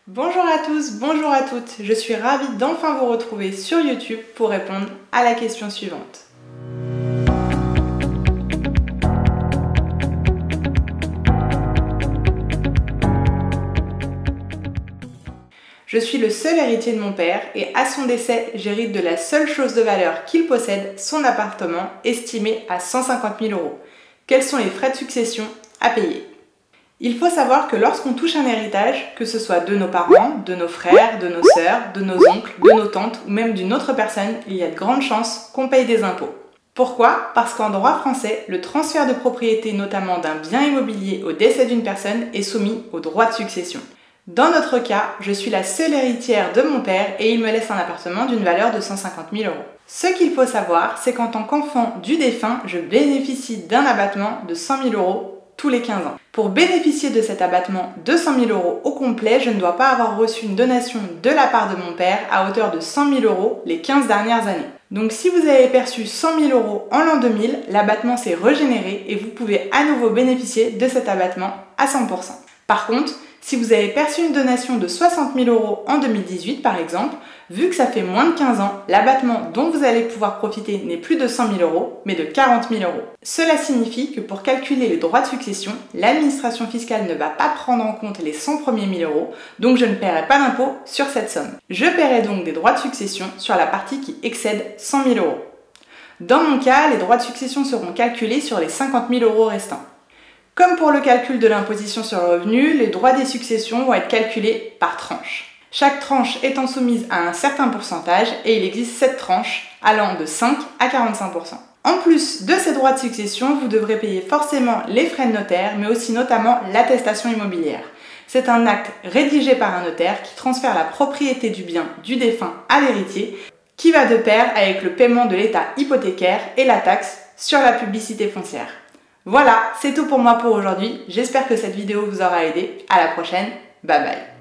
Bonjour à tous, bonjour à toutes, je suis ravie d'enfin vous retrouver sur YouTube pour répondre à la question suivante. Je suis le seul héritier de mon père et à son décès, j'hérite de la seule chose de valeur qu'il possède, son appartement, estimé à 150 000 €. Quels sont les frais de succession à payer ? Il faut savoir que lorsqu'on touche un héritage, que ce soit de nos parents, de nos frères, de nos sœurs, de nos oncles, de nos tantes ou même d'une autre personne, il y a de grandes chances qu'on paye des impôts. Pourquoi ? Parce qu'en droit français, le transfert de propriété notamment d'un bien immobilier au décès d'une personne est soumis au droit de succession. Dans notre cas, je suis la seule héritière de mon père et il me laisse un appartement d'une valeur de 150 000 €. Ce qu'il faut savoir, c'est qu'en tant qu'enfant du défunt, je bénéficie d'un abattement de 100 000 € tous les 15 ans. Pour bénéficier de cet abattement de 100 000 € au complet, je ne dois pas avoir reçu une donation de la part de mon père à hauteur de 100 000 € les 15 dernières années. Donc si vous avez perçu 100 000 € en l'an 2000, l'abattement s'est régénéré et vous pouvez à nouveau bénéficier de cet abattement à 100%. Par contre, si vous avez perçu une donation de 60 000 € en 2018 par exemple, vu que ça fait moins de 15 ans, l'abattement dont vous allez pouvoir profiter n'est plus de 100 000 €, mais de 40 000 €. Cela signifie que pour calculer les droits de succession, l'administration fiscale ne va pas prendre en compte les 100 premiers 1000 €, donc je ne paierai pas d'impôt sur cette somme. Je paierai donc des droits de succession sur la partie qui excède 100 000 €. Dans mon cas, les droits de succession seront calculés sur les 50 000 € restants. Comme pour le calcul de l'imposition sur le revenu, les droits des successions vont être calculés par tranche. Chaque tranche étant soumise à un certain pourcentage et il existe 7 tranches allant de 5 à 45%. En plus de ces droits de succession, vous devrez payer forcément les frais de notaire, mais aussi notamment l'attestation immobilière. C'est un acte rédigé par un notaire qui transfère la propriété du bien du défunt à l'héritier, qui va de pair avec le paiement de l'état hypothécaire et la taxe sur la publicité foncière. Voilà, c'est tout pour moi pour aujourd'hui. J'espère que cette vidéo vous aura aidé. À la prochaine, bye bye.